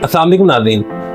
अस्सलाम वालेकुम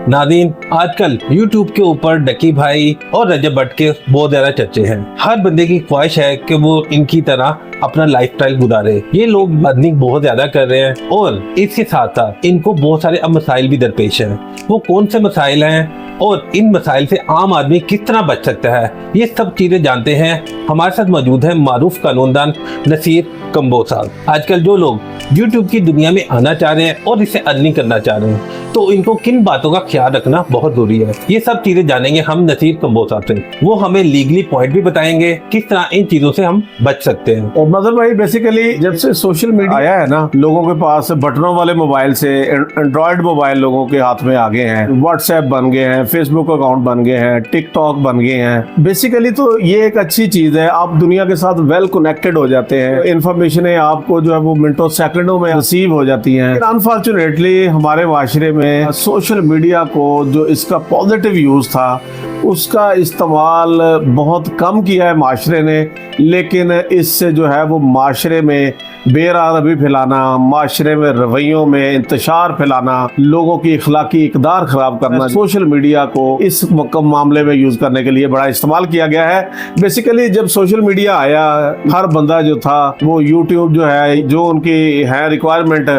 नाज़रीन, आजकल YouTube के ऊपर डकी भाई और रजब भट्ट के बहुत ज्यादा चर्चे हैं। हर बंदे की ख्वाहिश है कि वो इनकी तरह अपना लाइफस्टाइल गुजारे। ये लोग अर्निंग बहुत ज्यादा कर रहे हैं और इसके साथ साथ इनको बहुत सारे अब मसाइल भी दरपेश हैं। वो कौन से मसाइल हैं और इन मसाइल से आम आदमी किस तरह बच सकता है, ये सब चीजें जानते हैं। हमारे साथ मौजूद है मारूफ कानूनदान नसीर कंबोज साहब। आजकल जो लोग YouTube की दुनिया में आना चाह रहे हैं और इससे अर्निंग करना चाह रहे हैं, तो इनको किन बातों का ख्याल रखना बहुत जरूरी है, ये सब चीजें जानेंगे हम नसीर कंबोज साहब से। वो हमें लीगली पॉइंट भी बताएंगे किस तरह इन चीजों से हम बच सकते हैं। और मदर भाई, बेसिकली जब से सोशल मीडिया आया है ना, लोगों के पास बटनों वाले मोबाइल से एंड्रॉयड मोबाइल लोगों के हाथ में आ गए हैं, व्हाट्सएप बन गए हैं, फेसबुक अकाउंट बन गए हैं, टिकटॉक बन गए हैं। बेसिकली तो ये एक अच्छी चीज है, आप दुनिया के साथ वेल कनेक्टेड हो जाते हैं। इन्फॉर्मेशन आपको जो है वो मिनटों सेकंडों में रिसीव हो जाती है। अनफॉर्चुनेटली हमारे माशरे में सोशल मीडिया को जो इसका पॉजिटिव यूज था उसका इस्तेमाल बहुत कम किया है माशरे ने, लेकिन इससे जो है वो माशरे में बेरारबी फैलाना, माशरे में रवैयों में इंतशार फैलाना, लोगों की इखलाकी इकदार खराब करना, सोशल मीडिया को इस मामले में यूज करने के लिए बड़ा इस्तेमाल किया गया है। बेसिकली जब सोशल मीडिया आया, हर बंदा जो था वो यूट्यूब जो है, जो उनकी है रिक्वायरमेंट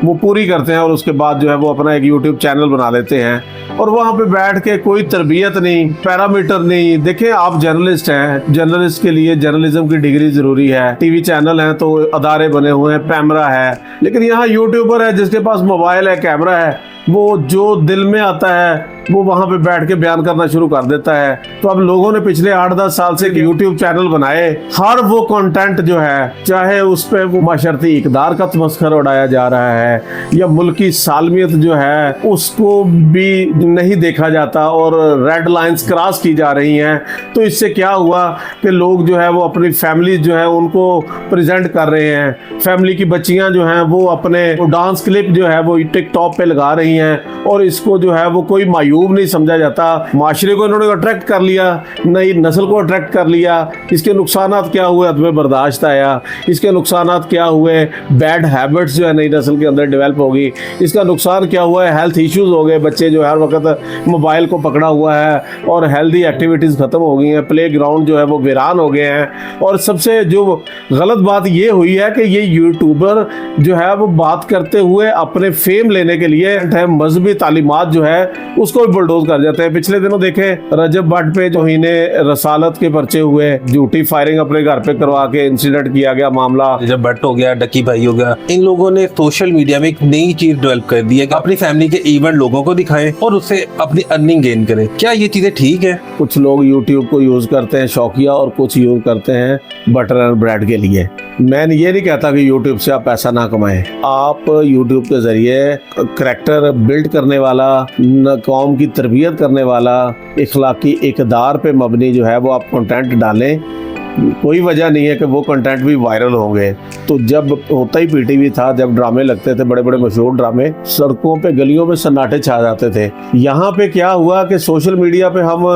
वो पूरी करते हैं और उसके बाद जो है वो अपना एक यूट्यूब चैनल बना लेते हैं और वहाँ पे बैठ के कोई तरबियत नहीं, पैरामीटर नहीं। देखें, आप जर्नलिस्ट हैं, जर्नलिस्ट के लिए जर्नलिज्म की डिग्री जरूरी है। टीवी चैनल हैं तो अदारे बने हुए हैं, कैमरा है, लेकिन यहाँ यूट्यूबर है जिसके पास मोबाइल है, कैमरा है, वो जो दिल में आता है वो वहां पे बैठ के बयान करना शुरू कर देता है। तो अब लोगों ने पिछले 8-10 साल से यूट्यूब चैनल बनाए, हर वो कंटेंट जो है, चाहे उस पे वो माशरती इकदार का तमस्खर उड़ाया जा रहा है या मुल्की सालमियत जो है उसको भी नहीं देखा जाता और रेड लाइंस क्रॉस की जा रही हैं। तो इससे क्या हुआ कि लोग जो है वो अपनी फैमिली जो है उनको प्रेजेंट कर रहे हैं। फैमिली की बच्चियां जो हैं वो अपने डांस क्लिप जो है वो टिकटॉक पे लगा रही हैं और इसको जो है वो कोई मायूब नहीं समझा जाता। माशरे को इन्होंने अट्रैक्ट कर लिया, नई नस्ल को अट्रैक्ट कर लिया। इसके नुकसानात क्या हुए, अदम बर्दाश्त आया। इसके नुकसानात क्या हुए, बैड हैबिट्स जो है नई नस्ल के अंदर डेवलप होगी। इसका नुकसान क्या हुआ है, हेल्थ इश्यूज हो गए। बच्चे जो हर वक्त मोबाइल को पकड़ा हुआ है और हेल्दी एक्टिविटीज़ ख़त्म हो गई हैं, प्ले ग्राउंड जो है वो वीरान हो गए हैं। और सबसे जो गलत बात ये हुई है कि ये यूट्यूबर जो है वो बात करते हुए अपने फेम लेने के लिए मजहबी तालीमात जो है उसको बुलडोज कर जाते हैं। पिछले दिनों देखे रजब भट्ट पे जो रसालत के पर्चे हुए, झूठी फायरिंग अपने घर पे करवा के इंसिडेंट किया गया मामला। रजब भट्ट हो गया, डकी भाई हो गया, इन लोगों ने सोशल मीडिया में एक नई चीज डेवलप कर दी है कि अपनी फैमिली के इवेंट लोगों को दिखाएं और उससे अपनी अर्निंग गेन करें। क्या ये चीजें ठीक है? कुछ लोग यूट्यूब को यूज करते हैं शौकिया और कुछ यूज करते हैं बटर एंड ब्रेड के लिए। मैं ये नहीं कहता कि यूट्यूब से आप पैसा ना कमाएं। आप यूट्यूब के जरिए करैक्टर बिल्ड करने वाला, कौम की तरबियत करने वाला, इखलाकी इकदार पे मबनी जो है वो आप कंटेंट डालें। कोई वजह नहीं है कि वो कंटेंट भी वायरल होंगे। तो जब होता ही पीटीवी था, जब ड्रामे लगते थे, बड़े बड़े मशहूर ड्रामे, सड़कों पे गलियों में सन्नाटे छा जाते थे। यहाँ पे क्या हुआ कि सोशल मीडिया पे हम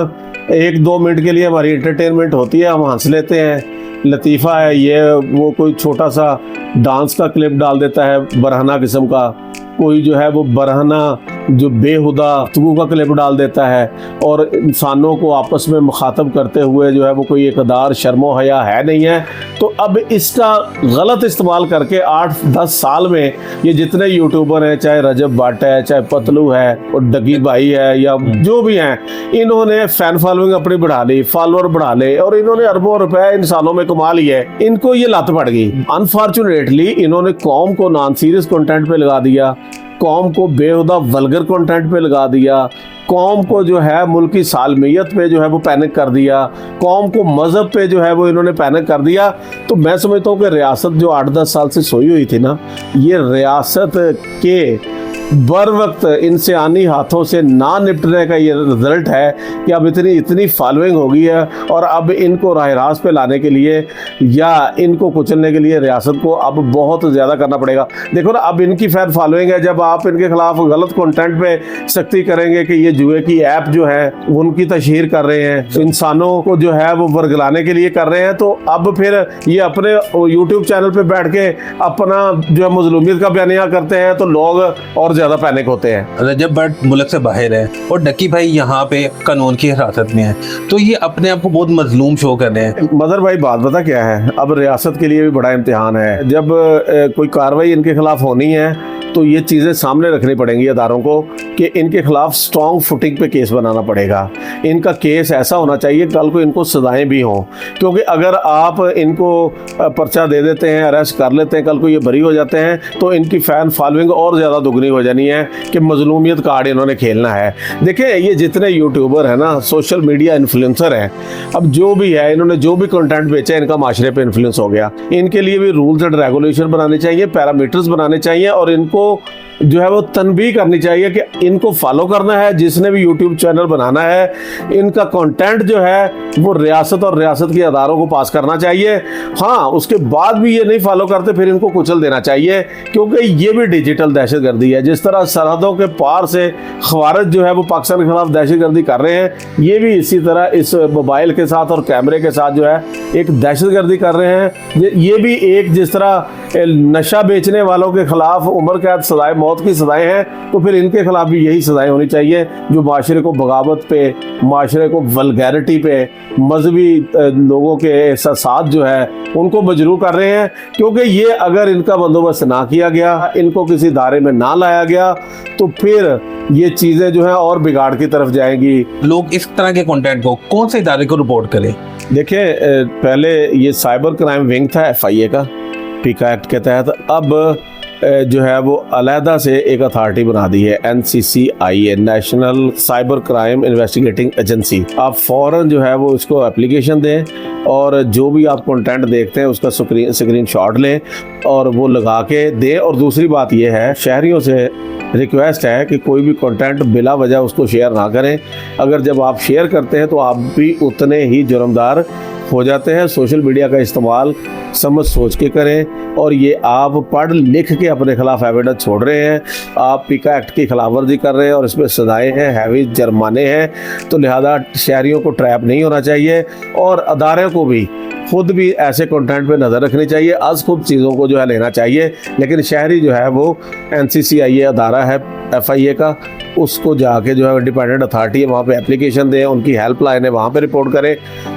1-2 मिनट के लिए हमारी एंटरटेनमेंट होती है, हम हंस लेते हैं, लतीफ़ा है ये वो, कोई छोटा सा डांस का क्लिप डाल देता है बरहना किस्म का, कोई जो है वो बरहना जो बेहुदा गुफ्तगू का क्लिप डाल देता है और इंसानों को आपस में मुखातब करते हुए जो है वो कोई इक़दार शर्मो हया है नहीं है। तो अब इसका गलत इस्तेमाल करके 8-10 साल में ये जितने यूट्यूबर हैं, चाहे रजब भट्ट है, चाहे पतलू है और डगी भाई है या जो भी हैं, इन्होंने फैन फॉलोइंग अपनी बढ़ा ली, फॉलोअर बढ़ा ले और इन्होंने अरबों रुपए इन सालों में कमा लिए। इनको ये लत पड़ गई। अनफॉर्चुनेटली इन्होंने कौम को नॉन सीरियस कंटेंट पे लगा दिया, कौम को बेहुदा वल्गर कंटेंट पे लगा दिया, कौम को जो है मुल्की सालमियत पे जो है वो पैनिक कर दिया, कौम को मज़हब पे जो है वो इन्होंने पैनिक कर दिया। तो मैं समझता हूँ कि रियासत जो 8-10 साल से सोई हुई थी ना, ये रियासत के बर वक्त इंसानी हाथों से ना निपटने का ये रिजल्ट है कि अब इतनी फॉलोइंग हो गई है और अब इनको राह रास्त पे लाने के लिए या इनको कुचलने के लिए रियासत को अब बहुत ज़्यादा करना पड़ेगा। देखो ना, अब इनकी फैन फॉलोइंग है, जब आप इनके खिलाफ गलत कंटेंट पे सख्ती करेंगे कि ये जुए की ऐप जो है उनकी तशहीर कर रहे हैं, तो इंसानों को जो है वो वर्गलाने के लिए कर रहे हैं, तो अब फिर ये अपने यूट्यूब चैनल पे बैठ के अपना जो है मजलूमियत का बयानिया करते हैं तो लोग और ज्यादा पैनिक होते हैं। रजब भट्ट मुल्क से बाहर है और डक्की भाई यहाँ पे कानून की हिरासत में है, तो ये अपने आप को बहुत मजलूम शो कर रहे हैं। मदर भाई बात पता क्या है, अब रियासत के लिए भी बड़ा इम्तिहान है। जब कोई कार्रवाई इनके खिलाफ होनी है तो ये चीज़ें सामने रखनी पड़ेंगी अदारों को कि इनके खिलाफ स्ट्रॉन्ग फुटिंग पे केस बनाना पड़ेगा। इनका केस ऐसा होना चाहिए कल को इनको सजाएं भी हों, क्योंकि अगर आप इनको पर्चा दे देते हैं, अरेस्ट कर लेते हैं, कल को ये बरी हो जाते हैं तो इनकी फ़ैन फॉलोइंग और ज़्यादा दुगनी हो जानी है कि मजलूमियत कार्ड इन्होंने खेलना है। देखिए ये जितने यूट्यूबर हैं ना, सोशल मीडिया इन्फ्लुएंसर हैं, अब जो भी है इन्होंने जो भी कंटेंट बेचा है इनका माशरे पे इन्फ्लुएंस हो गया। इनके लिए भी रूल्स एंड रेगुलेशन बनाने चाहिए, पैरामीटर्स बनाने चाहिए और इनको जो है वो तनबीह करनी चाहिए कि इनको फॉलो करना है। जिसने भी यूट्यूब चैनल बनाना है, इनका कंटेंट जो है वो रियासत और रियासत के अदारों को पास करना चाहिए। हाँ, उसके बाद भी ये नहीं फॉलो करते फिर इनको कुचल देना चाहिए, क्योंकि ये भी डिजिटल दहशतगर्दी है। जिस तरह सरहदों के पार से खवारिज जो है वो पाकिस्तान के खिलाफ दहशतगर्दी कर रहे हैं, ये भी इसी तरह इस मोबाइल के साथ और कैमरे के साथ जो है एक दहशतगर्दी कर रहे हैं। ये भी एक जिस तरह नशा बेचने वालों के खिलाफ उम्र कैद सजाएं, मौत की सजाएं हैं, तो फिर इनके खिलाफ भी यही सजाएं होनी चाहिए जो माशरे को बगावत पे, माशरे को वल्गैरिटी पे, मजहबी लोगों के एहसासात जो है उनको मजरूर कर रहे हैं। क्योंकि ये अगर इनका बंदोबस्त ना किया गया, इनको किसी दायरे में ना लाया गया, तो फिर ये चीज़ें जो है और बिगाड़ की तरफ जाएंगी। लोग इस तरह के कंटेंट को कौन से इदारे को रिपोर्ट करें? देखिए पहले ये साइबर क्राइम विंग था FIA का, पीका एक्ट के तहत। अब जो है वो अलहदा से एक अथॉरिटी बना दी है, NCCIA, national cyber crime investigating agency. आप फ़ौरन जो है वो इसको एप्लीकेशन दें और जो भी आप कंटेंट देखते हैं उसका स्क्रीन शॉट लें और वो लगा के दें। और दूसरी बात ये है, शहरियों से रिक्वेस्ट है कि कोई भी कंटेंट बिला वजह उसको शेयर ना करें। अगर जब आप शेयर करते हैं तो आप भी उतने ही जुर्मदार हो जाते हैं। सोशल मीडिया का इस्तेमाल समझ सोच के करें और ये आप पढ़ लिख के अपने खिलाफ एविडेंस छोड़ रहे हैं, आप पीका एक्ट की खिलाफवर्जी कर रहे हैं और इसमें सजाएं हैं, हैवी जुर्माने हैं। तो लिहाजा शहरियों को ट्रैप नहीं होना चाहिए और अदारे को भी खुद भी ऐसे कंटेंट पे नज़र रखनी चाहिए, आज खुद चीज़ों को जो है लेना चाहिए। लेकिन शहरी जो है वो NCCIA अदारा है FIA का, उसको जाके जो है इंडिपेंडेंट अथॉरिटी है वहाँ पे एप्लीकेशन दें, उनकी हेल्पलाइन है वहाँ पे रिपोर्ट करें।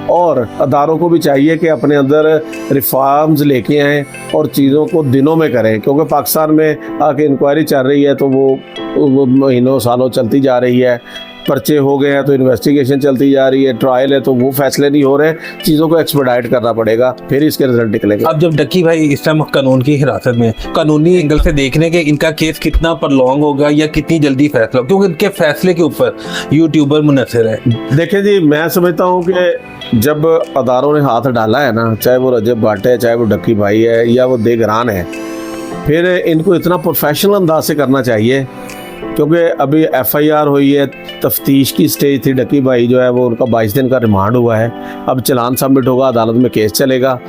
और अदारों को भी चाहिए कि अपने अंदर रिफॉर्म्स लेके आएँ और चीज़ों को दिनों में करें, क्योंकि पाकिस्तान में आके इंक्वायरी चल रही है तो वो महीनों सालों चलती जा रही है। पर्चे हो गए हैं तो इन्वेस्टिगेशन चलती जा रही है, ट्रायल है तो वो फैसले नहीं हो रहे। चीज़ों को एक्सपेडाइट करना पड़ेगा, फिर इसके रिजल्ट निकलेंगे। अब जब डक्की भाई इस टाइम कानून की हिरासत में, कानूनी एंगल से देखने के इनका केस कितना प्रलॉन्ग होगा या कितनी जल्दी फैसला, क्योंकि इनके फैसले के ऊपर यूट्यूबर मुनसर है। देखिए जी, मैं समझता हूँ कि जब अदारों ने हाथ डाला है ना, चाहे वो रजब भट्ट है, चाहे वो डक्की भाई है या वो देगरान है, फिर इनको इतना प्रोफेशनल अंदाज से करना चाहिए। क्योंकि अभी FIR हुई है, तफ्तीश की स्टेज थी, डक्की भाई जो है वो उनका 22 दिन का रिमांड हुआ है, अब चलान सबमिट होगा, अदालत में केस चलेगा।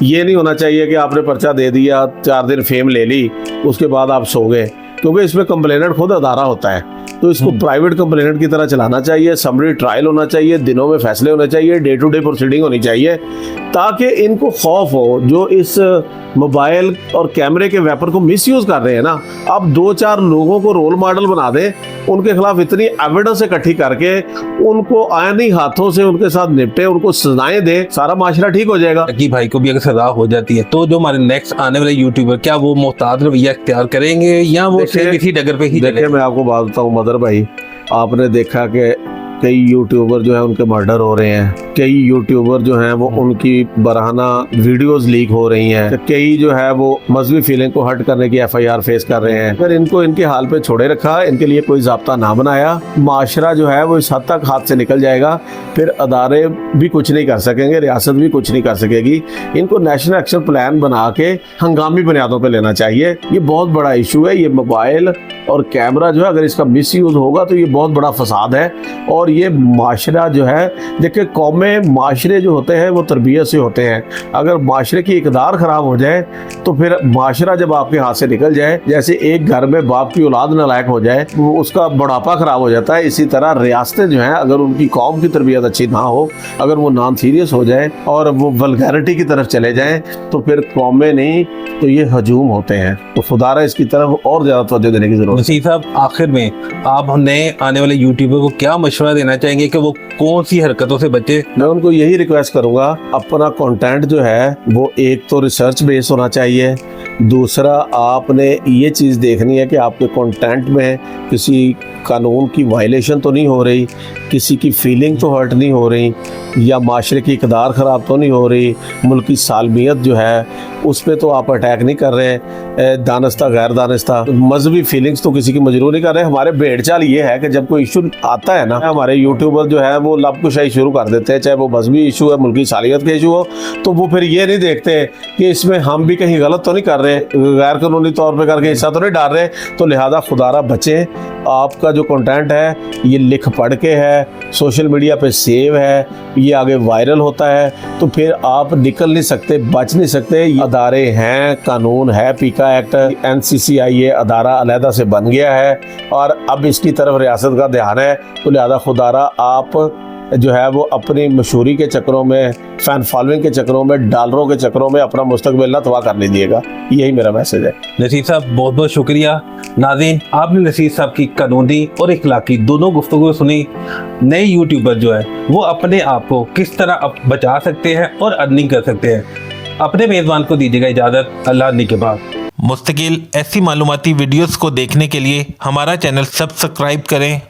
ये नहीं होना चाहिए कि आपने पर्चा दे दिया, 4 दिन फेम ले ली, उसके बाद आप सो गए, क्योंकि इसमें कंप्लेनेंट खुद अदारा होता है। तो इसको प्राइवेट कंप्लेनेंट की तरह चलाना चाहिए, समरी ट्रायल होना चाहिए, दिनों में फैसले होने चाहिए, डे टू डे प्रोसीडिंग होनी चाहिए, ताकि इनको खौफ हो जो इस मोबाइल और कैमरे के वेपन को मिसयूज कर रहे हैं ना। आप 2-4 लोगों को रोल मॉडल बना दें, उनके खिलाफ इतनी एविडेंस इकट्ठी करके उनको आयनी हाथों से उनके साथ निपटे, उनको सजाएं दें, सारा माशरा ठीक हो जाएगा। डक्की भाई को भी अगर सजा हो जाती है तो जो हमारे नेक्स्ट आने वाले यूट्यूबर, क्या वो मोहताज रवैया इख्तियार करेंगे या वो सेम इसी डगर पे ही चलेंगे? देखिए मैं आपको बात बताऊं मदर भाई, आपने देखा कि कई यूट्यूबर जो है उनके मर्डर हो रहे हैं, कई यूट्यूबर जो हैं वो उनकी बरहाना वीडियोस लीक हो रही हैं, कई जो है वो मजहबी फीलिंग को हर्ट करने की FIR फेस कर रहे हैं। अगर इनको इनके हाल पे छोड़े रखा, इनके लिए कोई ज़ाब्ता ना बनाया, माशरा जो है वो इस हद तक हाथ से निकल जाएगा, फिर अदारे भी कुछ नहीं कर सकेंगे, रियासत भी कुछ नहीं कर सकेगी। इनको नेशनल एक्शन प्लान बना के हंगामी बुनियादों पर लेना चाहिए। ये बहुत बड़ा इशू है, ये मोबाइल और कैमरा जो है अगर इसका मिसयूज होगा तो ये बहुत बड़ा फसाद है और और ये माशरा जो है, देखिए कौमें माशरे जो होते हैं वो तरबियत से होते हैं। अगर माशरे की इकदार ख़राब हो जाए तो फिर माशरा जब आपके हाथ से निकल जाए, जैसे एक घर में बाप की औलाद नालायक हो जाए, वो उसका बुढ़ापा ख़राब हो जाता है, इसी तरह रियासतें जो हैं अगर उनकी कौम की तरबियत अच्छी ना हो, अगर वो नॉन सीरियस हो जाए और वो वल्गैरिटी की तरफ चले जाएं, तो फिर कौमें नहीं तो ये हजूम होते हैं। तो खुदारा इसकी तरफ और ज़्यादा तवज्जो देने की ज़रूरत है। नसीर साहब, आखिर में आप नए आने वाले यूट्यूबर को क्या मशवरा देना चाहेंगे कि वो कौन सी हरकतों से बचे? मैं उनको यही रिक्वेस्ट करूंगा, अपना कंटेंट जो है वो एक तो रिसर्च बेस्ड होना चाहिए, दूसरा आपने ये चीज़ देखनी है कि आपके कंटेंट में किसी कानून की वायलेशन तो नहीं हो रही, किसी की फीलिंग तो हर्ट नहीं हो रही, या माशरे की इकदार ख़राब तो नहीं हो रही, मुल्क की सालमियत जो है उस पर तो आप अटैक नहीं कर रहे, दानस्ता गैर दानस्ता मजहबी फीलिंग्स तो किसी की मजबूर नहीं कर रहे। हमारे भेड़ चाल ये है कि जब कोई इशू आता है ना, हमारे यूट्यूबर जो है वो लबकुशाई शुरू कर देते हैं, चाहे वो मजहबी इशू है, मुल्की सालियत का इशू हो, तो वो फिर ये नहीं देखते कि इसमें हम भी कहीं गलत तो नहीं कर रहे, गैर कानूनी तौर पर करके हिस्सा तो नहीं डाल रहे। तो लिहाजा खुदारा बचें, आपका जो कंटेंट है ये लिख पढ़ के है, सोशल मीडिया पे सेव है, ये आगे वायरल होता है, तो फिर आप निकल नहीं सकते, बच नहीं सकते। अदारे हैं, कानून है, पीका एक्ट, NCCI ये अदारा अलहदा से बन गया है और अब इसकी तरफ रियासत का ध्यान है। तो लिहाजा खुदारा आप जो है वो अपनी मशहूरी के चक्करों में, फैन फॉलोइंग के चक्करों में, डॉलरों के चक्करों में अपना मुस्तकबिल ना तबाह कर लीजिएगा। यही मेरा मैसेज है। नसीर साहब, बहुत बहुत शुक्रिया। नाज़रीन, आपने नसीर साहब की कानूनी और इखलाकी दोनों गुफ्तगू सुनी। नए यूट्यूबर जो है वो अपने आप को किस तरह बचा सकते हैं और अर्निंग कर सकते हैं। अपने मेज़बान को दीजिएगा इजाज़त। अल्लाह निगहबान। मुस्तकिल ऐसी मालूमाती वीडियोस को देखने के लिए हमारा चैनल सब्सक्राइब करें